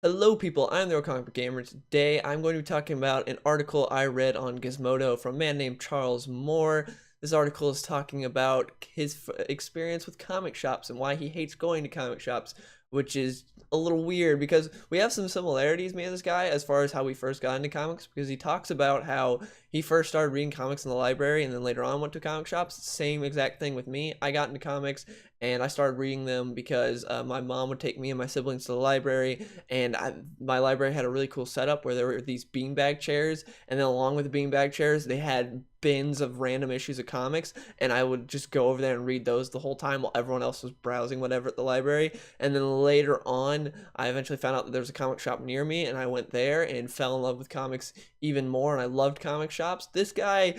Hello people, I'm the Comic Book Gamer. Today I'm going to be talking about an article I read on Gizmodo from a man named Charles Moore. This article is talking about his experience with comic shops and why he hates going to comic shops, which is a little weird because we have some similarities, me and this guy, as far as how we first got into comics, because he talks about how he first started reading comics in the library and then later on went to comic shops. Same exact thing with me. I got into comics and I started reading them because my mom would take me and my siblings to the library, and my library had a really cool setup where there were these beanbag chairs, and then along with the beanbag chairs they had bins of random issues of comics, and I would just go over there and read those the whole time while everyone else was browsing whatever at the library. And then later on I eventually found out that there was a comic shop near me, and I went there and fell in love with comics even more, and I loved comic shops. This guy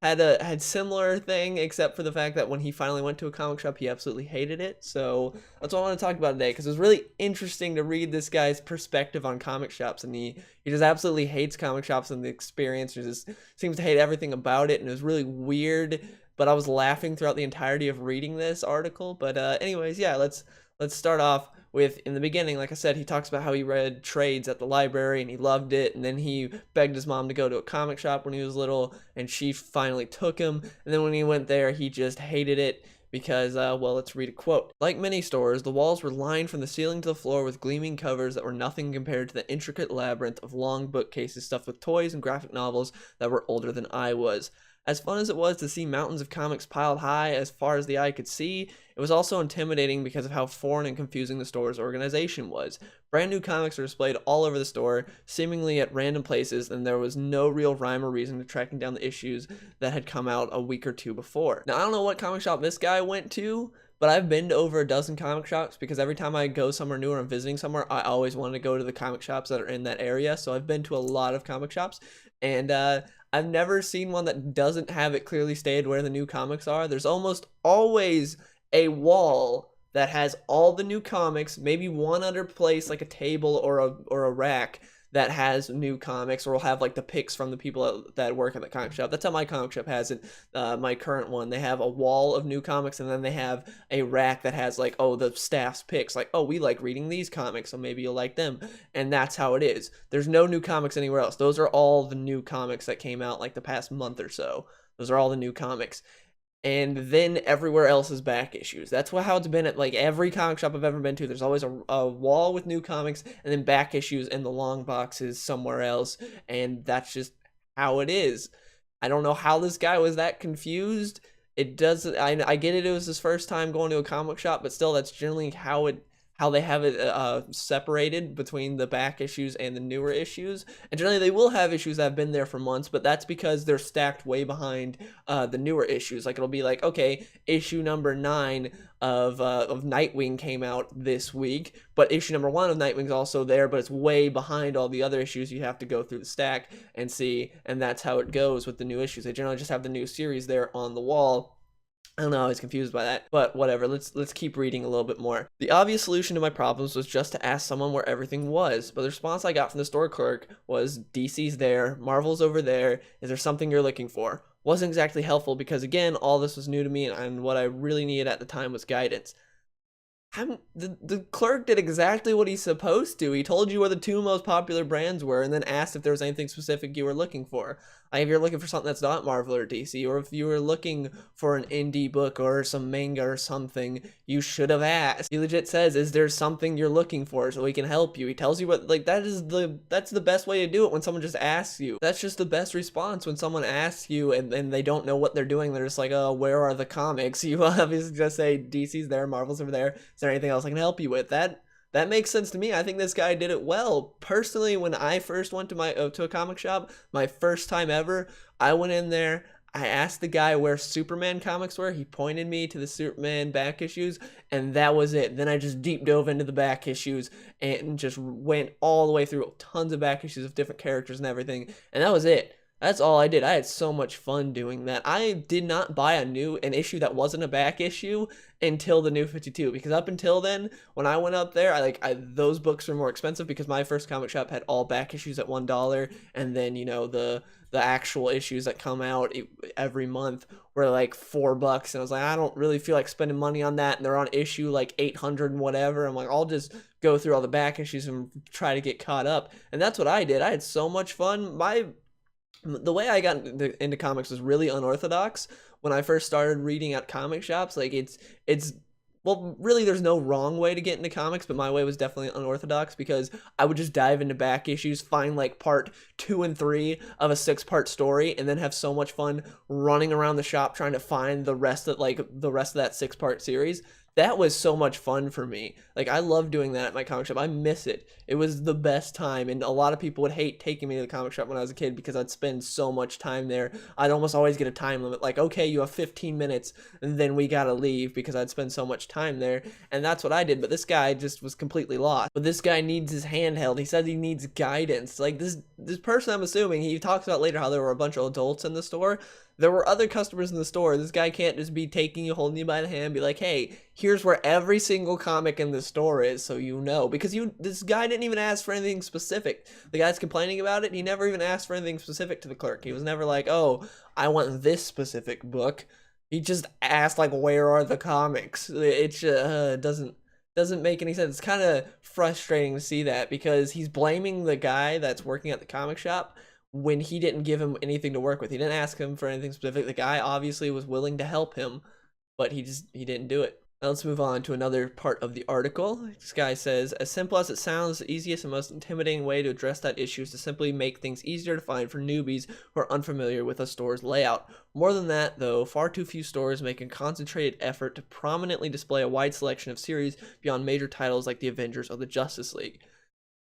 had similar thing, except for the fact that when he finally went to a comic shop, he absolutely hated it. So that's what I want to talk about today, because it was really interesting to read this guy's perspective on comic shops, and he just absolutely hates comic shops and the experience. He just seems to hate everything about it, and it was really weird. But I was laughing throughout the entirety of reading this article. But anyways, yeah, let's start off with, in the beginning, like I said, he talks about how he read trades at the library and he loved it, and then he begged his mom to go to a comic shop when he was little, and she finally took him. And then when he went there, he just hated it because, well, let's read a quote. Like many stores, the walls were lined from the ceiling to the floor with gleaming covers that were nothing compared to the intricate labyrinth of long bookcases stuffed with toys and graphic novels that were older than I was. As fun as it was to see mountains of comics piled high as far as the eye could see, it was also intimidating because of how foreign and confusing the store's organization was. Brand new comics were displayed all over the store, seemingly at random places, and there was no real rhyme or reason to tracking down the issues that had come out a week or two before. Now, I don't know what comic shop this guy went to, but I've been to over a dozen comic shops because every time I go somewhere new or I'm visiting somewhere, I always want to go to the comic shops that are in that area. So I've been to a lot of comic shops, and I've never seen one that doesn't have it clearly stated where the new comics are. There's almost always a wall that has all the new comics, maybe one other place like a table or a rack that has new comics, or will have like the picks from the people that work at the comic shop. That's how my comic shop has it. My current one, they have a wall of new comics, and then they have a rack that has like, oh, the staff's picks, like, oh, we like reading these comics, so maybe you'll like them. And that's how it is. There's no new comics anywhere else. Those are all the new comics that came out like the past month or so. Those are all the new comics. And then everywhere else is back issues. That's how it's been at like every comic shop I've ever been to. There's always a wall with new comics, and then back issues in the long boxes somewhere else, and that's just how it is. I don't know how this guy was that confused. It does. I get it. It was his first time going to a comic shop, but still, that's generally how they have it separated between the back issues and the newer issues. And generally they will have issues that have been there for months, but that's because they're stacked way behind the newer issues. Like, it'll be like, okay, issue number 9 of Nightwing came out this week, but issue number 1 of Nightwing's also there, but it's way behind all the other issues. You have to go through the stack and see, and that's how it goes with the new issues. They generally just have the new series there on the wall. I don't know, I was confused by that, but whatever, let's keep reading a little bit more. The obvious solution to my problems was just to ask someone where everything was, but the response I got from the store clerk was, DC's there, Marvel's over there, is there something you're looking for? Wasn't exactly helpful because, again, all this was new to me, and what I really needed at the time was guidance. The clerk did exactly what he's supposed to. He told you where the 2 most popular brands were, and then asked if there was anything specific you were looking for. Like, if you're looking for something that's not Marvel or DC, or if you were looking for an indie book or some manga or something, you should have asked. He legit says, is there something you're looking for, so he can help you. He tells you what, like, that's the best way to do it when someone just asks you. That's just the best response when someone asks you and they don't know what they're doing. They're just like, oh, where are the comics? You obviously just say, DC's there, Marvel's over there. Is there anything else I can help you with? That makes sense to me. I think this guy did it well. Personally, when I first went to a comic shop, my first time ever, I went in there, I asked the guy where Superman comics were. He pointed me to the Superman back issues, and that was it. Then I just deep dove into the back issues and just went all the way through tons of back issues of different characters and everything, and that was it. That's all I did. I had so much fun doing that. I did not buy an issue that wasn't a back issue until the New 52, because up until then, when I went up there, those books were more expensive because my first comic shop had all back issues at $1, and then the actual issues that come out every month were like $4, and I was like, I don't really feel like spending money on that, and they're on issue like 800 and whatever. I'm like, I'll just go through all the back issues and try to get caught up, and that's what I did. I had so much fun. The way I got into comics was really unorthodox. When I first started reading at comic shops, like it's well, really there's no wrong way to get into comics, but my way was definitely unorthodox, because I would just dive into back issues, find like part 2 and 3 of a 6-part story, and then have so much fun running around the shop trying to find the rest of that 6-part series. That was so much fun for me. Like, I love doing that at my comic shop. I miss it. It was the best time, and a lot of people would hate taking me to the comic shop when I was a kid because I'd spend so much time there. I'd almost always get a time limit, like, okay, you have 15 minutes, and then we gotta leave, because I'd spend so much time there, and that's what I did. But this guy just was completely lost. But this guy needs his handheld. He says he needs guidance. Like, this person, I'm assuming, he talks about later how there were a bunch of adults in the store. There were other customers in the store. This guy can't just be taking you, holding you by the hand, and be like, hey, here's where every single comic in the store is, so you know. Because this guy didn't even ask for anything specific. The guy's complaining about it. He never even asked for anything specific to the clerk. He was never like, oh, I want this specific book. He just asked, like, where are the comics? It doesn't make any sense. It's kind of frustrating to see that, because he's blaming the guy that's working at the comic shop when he didn't give him anything to work with. He didn't ask him for anything specific. The guy obviously was willing to help him, but he didn't do it. Now let's move on to another part of the article. This guy says, as simple as it sounds, the easiest and most intimidating way to address that issue is to simply make things easier to find for newbies who are unfamiliar with a store's layout. More than that, though, far too few stores make a concentrated effort to prominently display a wide selection of series beyond major titles like the Avengers or the Justice League.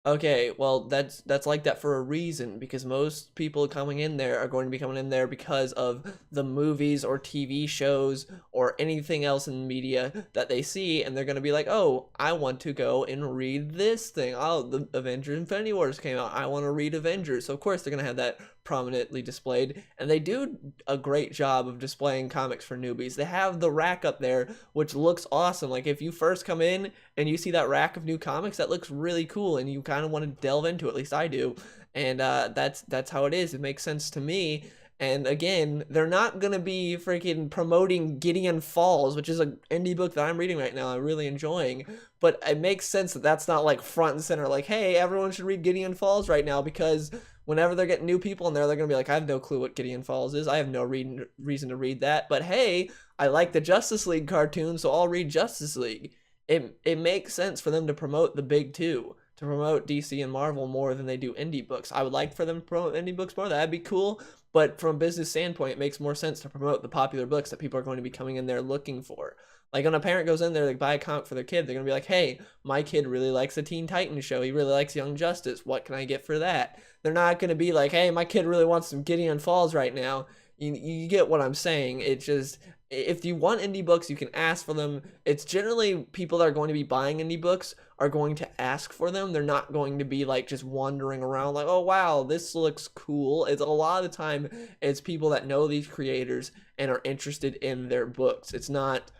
Okay, well, that's like that for a reason, because most people coming in there are going to be coming in there because of the movies or TV shows or anything else in media that they see, and they're going to be like, oh, I want to go and read this thing. Oh, the Avengers Infinity Wars came out. I want to read Avengers. So, of course, they're going to have that prominently displayed, and they do a great job of displaying comics for newbies. They have the rack up there, which looks awesome. Like, if you first come in and you see that rack of new comics, that looks really cool, and you kind of want to delve into it. At least I do, and that's how it is. It makes sense to me. And again, they're not gonna be freaking promoting Gideon Falls, which is an indie book that I'm reading right now. I'm really enjoying, but it makes sense that that's not like front and center. Like, hey, everyone should read Gideon Falls right now, because whenever they're getting new people in there, they're gonna be like, I have no clue what Gideon Falls is. I have no reason to read that. But hey, I like the Justice League cartoon, so I'll read Justice League. It makes sense for them to promote the big two, to promote DC and Marvel more than they do indie books. I would like for them to promote indie books more. That'd be cool. But from a business standpoint, it makes more sense to promote the popular books that people are going to be coming in there looking for. Like, when a parent goes in there, like, buy a comic for their kid, they're going to be like, hey, my kid really likes the Teen Titans show. He really likes Young Justice. What can I get for that? They're not going to be like, hey, my kid really wants some Gideon Falls right now. You get what I'm saying. It's just, if you want indie books, you can ask for them. It's generally people that are going to be buying indie books are going to ask for them. They're not going to be like just wandering around like, oh wow, this looks cool. It's a lot of the time it's people that know these creators and are interested in their books. It's not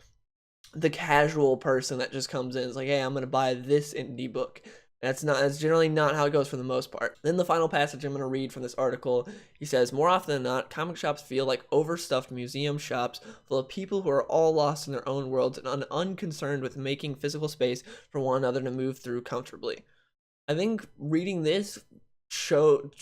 the casual person that just comes in and is like, hey, I'm gonna buy this indie book. That's generally not how it goes for the most part. Then the final passage I'm going to read from this article, he says, more often than not, comic shops feel like overstuffed museum shops full of people who are all lost in their own worlds and unconcerned with making physical space for one another to move through comfortably. I think reading this showed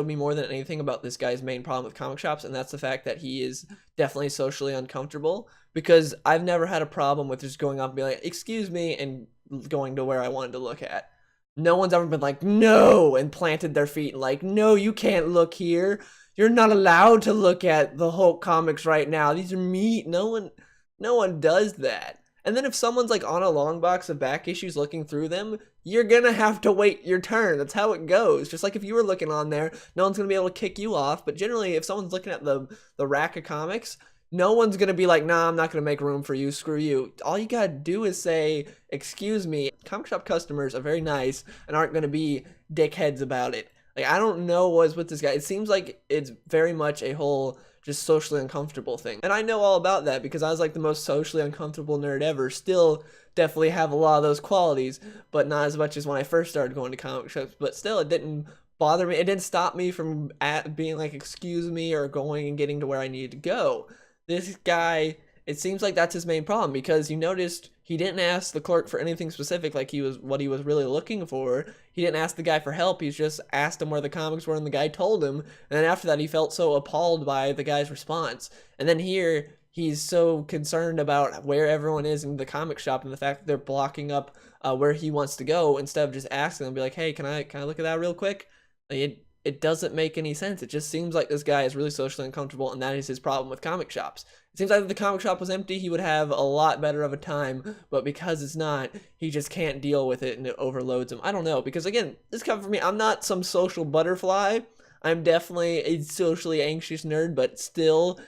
me more than anything about this guy's main problem with comic shops, and that's the fact that he is definitely socially uncomfortable, because I've never had a problem with just going up and being like, excuse me, and going to where I wanted to look at. No one's ever been like, no, and planted their feet and like, no, you can't look here. You're not allowed to look at the Hulk comics right now. These are meat. No one does that. And then if someone's like on a long box of back issues looking through them, you're gonna have to wait your turn. That's how it goes. Just like if you were looking on there, no one's gonna be able to kick you off. But generally, if someone's looking at the rack of comics, no one's going to be like, nah, I'm not going to make room for you. Screw you. All you got to do is say, excuse me. Comic shop customers are very nice and aren't going to be dickheads about it. Like, I don't know what's with this guy. It seems like it's very much a whole just socially uncomfortable thing. And I know all about that because I was like the most socially uncomfortable nerd ever. Still definitely have a lot of those qualities, but not as much as when I first started going to comic shops. But still, it didn't bother me. It didn't stop me from being like, excuse me, or going and getting to where I needed to go. This guy, it seems like that's his main problem, because you noticed he didn't ask the clerk for anything specific, like what he was really looking for. He didn't ask the guy for help. He just asked him where the comics were, and the guy told him. And then after that, he felt so appalled by the guy's response. And then here, he's so concerned about where everyone is in the comic shop and the fact that they're blocking up where he wants to go, instead of just asking them, be like, hey, can I look at that real quick? Like, it doesn't make any sense. It just seems like this guy is really socially uncomfortable, and that is his problem with comic shops. It seems like if the comic shop was empty, he would have a lot better of a time, but because it's not, he just can't deal with it, and it overloads him. I don't know, because again, this comes from me. I'm not some social butterfly. I'm definitely a socially anxious nerd, but still,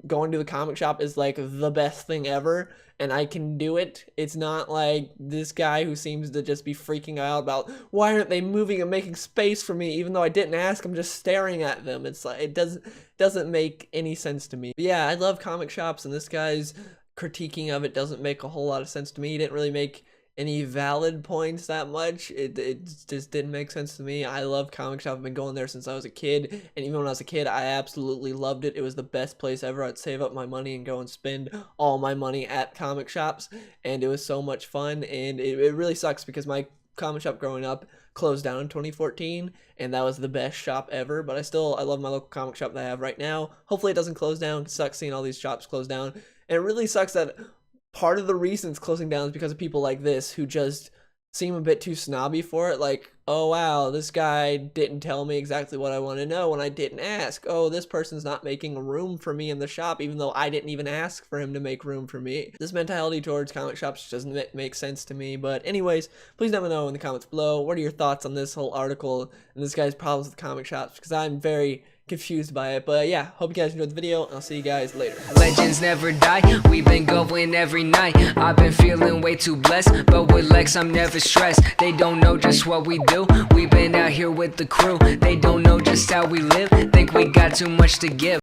going to the comic shop is like the best thing ever, and I can do it. It's not like this guy who seems to just be freaking out about why aren't they moving and making space for me, even though I didn't ask. I'm just staring at them. It's like, it doesn't make any sense to me. But yeah, I love comic shops, and this guy's critiquing of it doesn't make a whole lot of sense to me. He didn't really make any valid points that much. It just didn't make sense to me. I love comic shop. I've been going there since I was a kid, and even when I was a kid, I absolutely loved it. It was the best place ever. I'd save up my money and go and spend all my money at comic shops, and it was so much fun. And it really sucks because my comic shop growing up closed down in 2014, and that was the best shop ever. But I love my local comic shop that I have right now. Hopefully it doesn't close down. It sucks seeing all these shops close down, and it really sucks that part of the reason it's closing down is because of people like this who just seem a bit too snobby for it. Like, oh wow, this guy didn't tell me exactly what I want to know when I didn't ask. Oh, this person's not making room for me in the shop, even though I didn't even ask for him to make room for me. This mentality towards comic shops doesn't make sense to me. But anyways, please let me know in the comments below, what are your thoughts on this whole article and this guy's problems with comic shops, because I'm very confused by it. But yeah, hope you guys enjoyed the video, and I'll see you guys later. Legends never die, we've been going every night. I've been feeling way too blessed, but with Lex I'm never stressed. They don't know just what we do, we've been out here with the crew. They don't know just how we live, think we got too much to give.